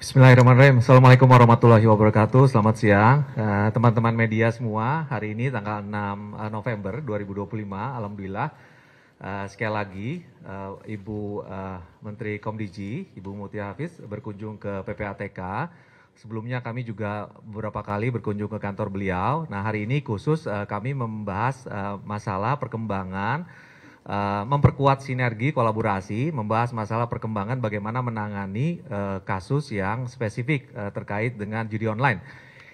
Bismillahirrahmanirrahim. Assalamualaikum warahmatullahi wabarakatuh. Selamat siang, teman-teman media semua. Hari ini tanggal 6 November 2025. Alhamdulillah, sekali lagi Ibu Menteri Komdiji, Ibu Mutia Hafiz berkunjung ke PPATK. Sebelumnya kami juga beberapa kali berkunjung ke kantor beliau. Nah, hari ini khusus kami membahas masalah perkembangan, memperkuat sinergi kolaborasi, membahas masalah perkembangan bagaimana menangani kasus yang spesifik terkait dengan judi online.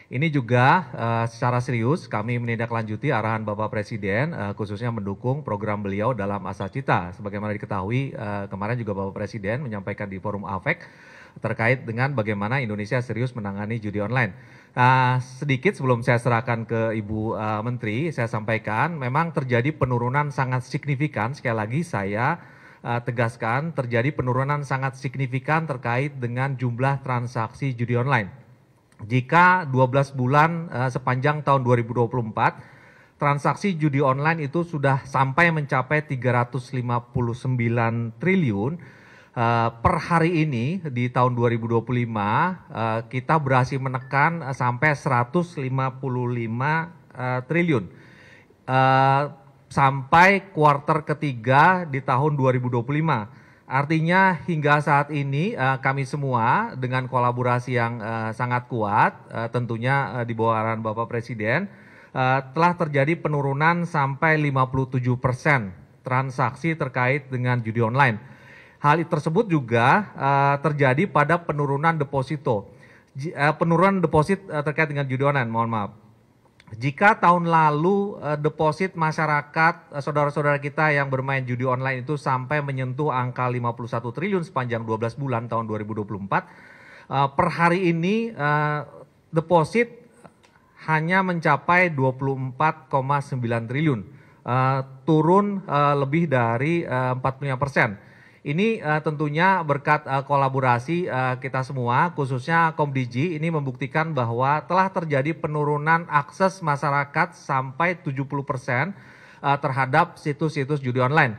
Ini juga secara serius kami menindaklanjuti arahan Bapak Presiden, khususnya mendukung program beliau dalam Asacita. Sebagaimana diketahui, kemarin juga Bapak Presiden menyampaikan di forum AFEK terkait dengan bagaimana Indonesia serius menangani judi online. Sedikit sebelum saya serahkan ke Ibu Menteri, saya sampaikan memang terjadi penurunan sangat signifikan. Sekali lagi saya tegaskan, terjadi penurunan sangat signifikan terkait dengan jumlah transaksi judi online. Jika 12 bulan sepanjang tahun 2024, transaksi judi online itu sudah sampai mencapai 359 triliun. Per hari ini di tahun 2025 kita berhasil menekan sampai 155 triliun. Sampai kuartal ketiga di tahun 2025. Artinya hingga saat ini kami semua dengan kolaborasi yang sangat kuat, tentunya di bawah arahan Bapak Presiden, telah terjadi penurunan sampai 57% transaksi terkait dengan judi online. Hal tersebut juga terjadi pada penurunan deposito. Penurunan deposit terkait dengan judi online, mohon maaf. Jika tahun lalu deposit masyarakat, saudara-saudara kita yang bermain judi online itu sampai menyentuh angka 51 triliun sepanjang 12 bulan tahun 2024, per hari ini deposit hanya mencapai 24,9 triliun, turun lebih dari 45%. Ini tentunya berkat kolaborasi kita semua, khususnya Komdiji, ini membuktikan bahwa telah terjadi penurunan akses masyarakat sampai 70% terhadap situs-situs judi online.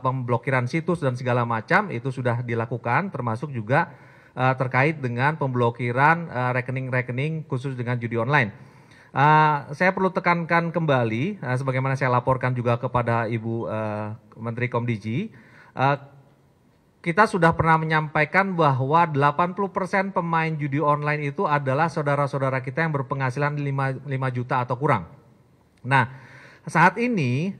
Pemblokiran situs dan segala macam itu sudah dilakukan, termasuk juga terkait dengan pemblokiran rekening-rekening khusus dengan judi online. Saya perlu tekankan kembali, sebagaimana saya laporkan juga kepada Ibu Menteri Komdiji, kita sudah pernah menyampaikan bahwa 80% pemain judi online itu adalah saudara-saudara kita yang berpenghasilan 5 juta atau kurang. Nah, saat ini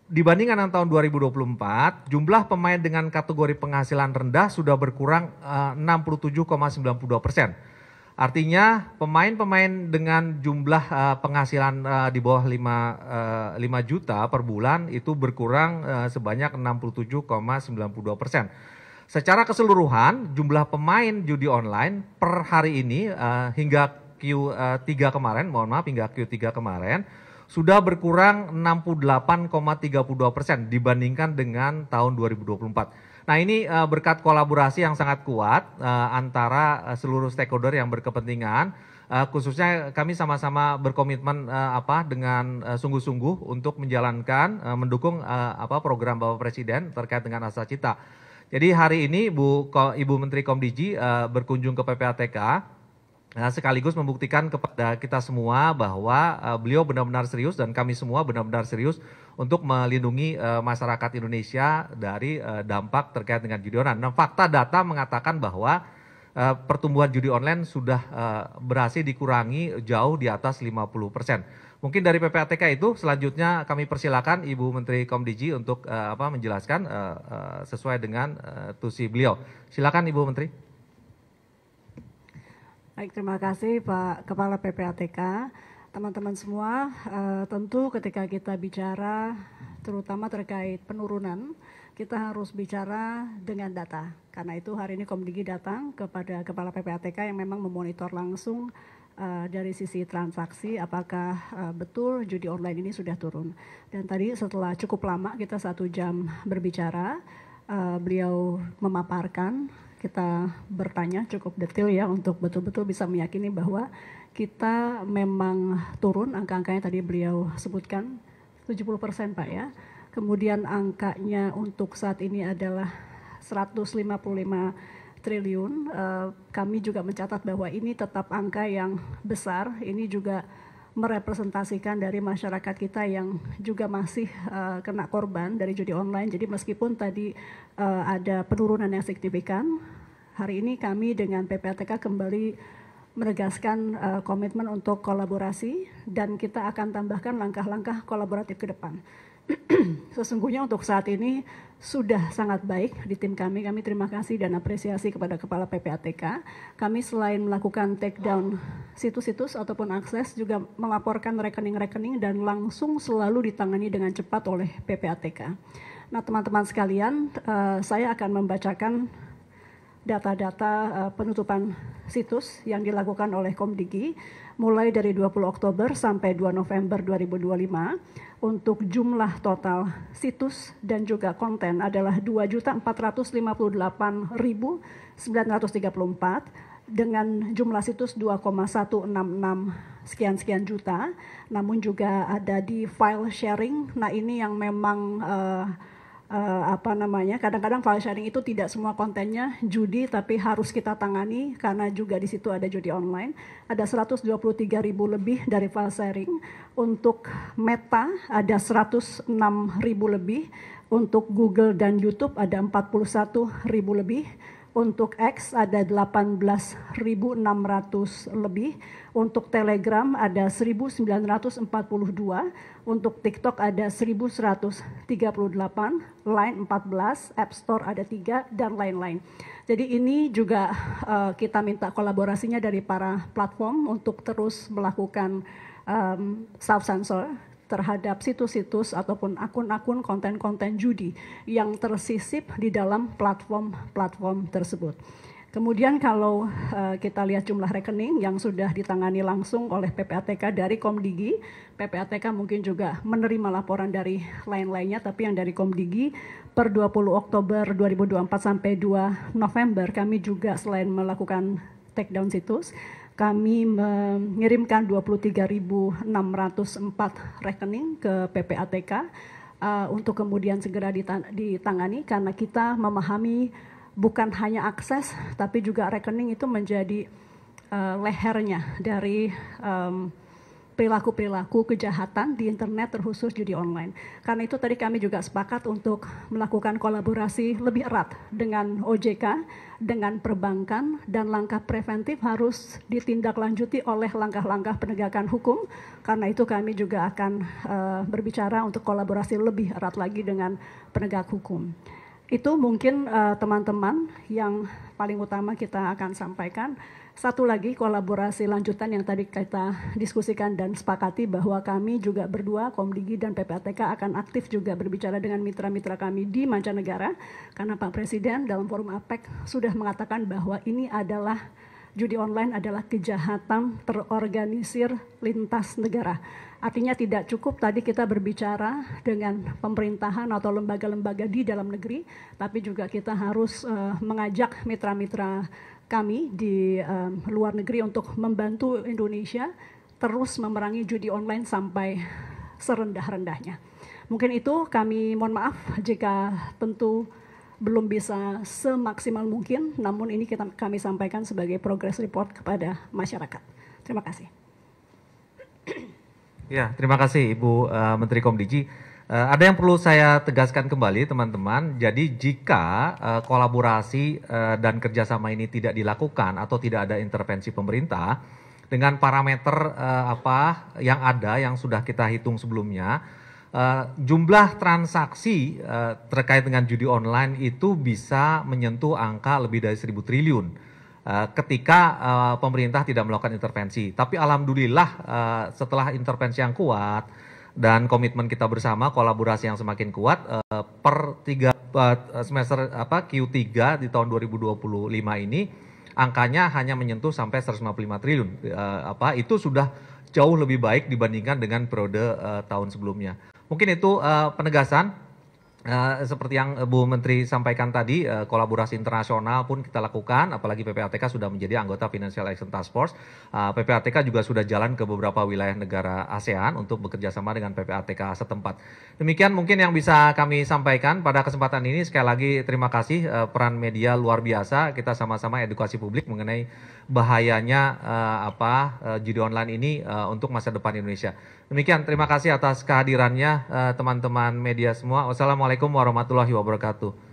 dibandingkan dengan tahun 2024, jumlah pemain dengan kategori penghasilan rendah sudah berkurang 67,92%. Artinya pemain-pemain dengan jumlah penghasilan di bawah 5 juta per bulan itu berkurang sebanyak 67,92%. Secara keseluruhan jumlah pemain judi online per hari ini hingga Q3 kemarin, mohon maaf hingga Q3 kemarin sudah berkurang 68,32% dibandingkan dengan tahun 2024. Nah, ini berkat kolaborasi yang sangat kuat antara seluruh stakeholder yang berkepentingan, khususnya kami sama-sama berkomitmen dengan sungguh-sungguh untuk menjalankan, mendukung program Bapak Presiden terkait dengan Asacita. Jadi hari ini Ibu Menteri Komdiji berkunjung ke PPATK, sekaligus membuktikan kepada kita semua bahwa beliau benar-benar serius dan kami semua benar-benar serius untuk melindungi masyarakat Indonesia dari dampak terkait dengan judi online. Nah, fakta data mengatakan bahwa pertumbuhan judi online sudah berhasil dikurangi jauh di atas 50%. Mungkin dari PPATK itu selanjutnya kami persilakan Ibu Menteri Komdiji untuk menjelaskan sesuai dengan tusi beliau. Silakan Ibu Menteri. Baik, terima kasih Pak Kepala PPATK. Teman-teman semua, tentu ketika kita bicara terutama terkait penurunan, kita harus bicara dengan data. Karena itu hari ini Komdigi datang kepada Kepala PPATK yang memang memonitor langsung dari sisi transaksi apakah betul judi online ini sudah turun. Dan tadi setelah cukup lama kita 1 jam berbicara, beliau memaparkan, kita bertanya cukup detail ya untuk betul-betul bisa meyakini bahwa kita memang turun, angka-angkanya tadi beliau sebutkan 70% Pak ya. Kemudian angkanya untuk saat ini adalah 155 triliun. Kami juga mencatat bahwa ini tetap angka yang besar. Ini juga merepresentasikan dari masyarakat kita yang juga masih kena korban dari judi online. Jadi meskipun tadi ada penurunan yang signifikan, hari ini kami dengan PPATK kembali menegaskan komitmen untuk kolaborasi dan kita akan tambahkan langkah-langkah kolaboratif ke depan. Sesungguhnya untuk saat ini sudah sangat baik di tim kami. Kami terima kasih dan apresiasi kepada Kepala PPATK. Kami selain melakukan take down situs-situs ataupun akses juga melaporkan rekening-rekening dan langsung selalu ditangani dengan cepat oleh PPATK. Nah teman-teman sekalian, saya akan membacakan data-data penutupan situs yang dilakukan oleh Komdigi mulai dari 20 Oktober sampai 2 November 2025 untuk jumlah total situs dan juga konten adalah 2.458.934 dengan jumlah situs 2,166 sekian juta, namun juga ada di file sharing. Nah ini yang memang kadang-kadang file sharing itu tidak semua kontennya judi tapi harus kita tangani karena juga di situ ada judi online. Ada 123.000 lebih dari file sharing. Untuk Meta ada 106.000 lebih. Untuk Google dan YouTube ada 41.000 lebih. Untuk X ada 18.600 lebih. Untuk Telegram ada 1.942. Untuk TikTok ada 1.138. Line 14. App Store ada 3 dan lain-lain. Jadi ini juga kita minta kolaborasinya dari para platform untuk terus melakukan self-censor terhadap situs-situs ataupun akun-akun konten-konten judi yang tersisip di dalam platform-platform tersebut. Kemudian kalau kita lihat jumlah rekening yang sudah ditangani langsung oleh PPATK dari Komdigi, PPATK mungkin juga menerima laporan dari lain-lainnya, tapi yang dari Komdigi per 20 Oktober 2024 sampai 2 November kami juga selain melakukan take down situs, kami mengirimkan 23.604 rekening ke PPATK untuk kemudian segera ditangani karena kita memahami bukan hanya akses tapi juga rekening itu menjadi lehernya dari perilaku-perilaku kejahatan di internet terkhusus judi online. Karena itu tadi kami juga sepakat untuk melakukan kolaborasi lebih erat dengan OJK, dengan perbankan, dan langkah preventif harus ditindaklanjuti oleh langkah-langkah penegakan hukum. Karena itu kami juga akan berbicara untuk kolaborasi lebih erat lagi dengan penegak hukum. Itu mungkin teman-teman yang paling utama kita akan sampaikan. Satu lagi kolaborasi lanjutan yang tadi kita diskusikan dan sepakati bahwa kami juga berdua, Komdigi dan PPATK akan aktif juga berbicara dengan mitra-mitra kami di mancanegara. Karena Pak Presiden dalam forum APEC sudah mengatakan bahwa ini adalah judi online adalah kejahatan terorganisir lintas negara. Artinya tidak cukup tadi kita berbicara dengan pemerintahan atau lembaga-lembaga di dalam negeri, tapi juga kita harus mengajak mitra-mitra kami di luar negeri untuk membantu Indonesia terus memerangi judi online sampai serendah-rendahnya. Mungkin itu kami mohon maaf jika tentu belum bisa semaksimal mungkin, namun ini kami sampaikan sebagai progress report kepada masyarakat. Terima kasih. Ya, terima kasih Ibu Menteri Komdigi. Ada yang perlu saya tegaskan kembali teman-teman. Jadi jika kolaborasi dan kerjasama ini tidak dilakukan atau tidak ada intervensi pemerintah dengan parameter apa yang ada yang sudah kita hitung sebelumnya, jumlah transaksi terkait dengan judi online itu bisa menyentuh angka lebih dari 1.000 triliun ketika pemerintah tidak melakukan intervensi. Tapi alhamdulillah setelah intervensi yang kuat dan komitmen kita bersama, kolaborasi yang semakin kuat, per semester Q3 di tahun 2025 ini angkanya hanya menyentuh sampai 155 triliun. Itu sudah jauh lebih baik dibandingkan dengan periode tahun sebelumnya. Mungkin itu penegasan Seperti yang Bu Menteri sampaikan tadi, kolaborasi internasional pun kita lakukan, apalagi PPATK sudah menjadi anggota Financial Action Task Force. PPATK juga sudah jalan ke beberapa wilayah negara ASEAN untuk bekerja sama dengan PPATK setempat. Demikian mungkin yang bisa kami sampaikan pada kesempatan ini. Sekali lagi terima kasih, peran media luar biasa. Kita sama-sama edukasi publik mengenai bahayanya judi online ini untuk masa depan Indonesia. Demikian, terima kasih atas kehadirannya teman-teman media semua. Wassalamualaikum warahmatullahi wabarakatuh.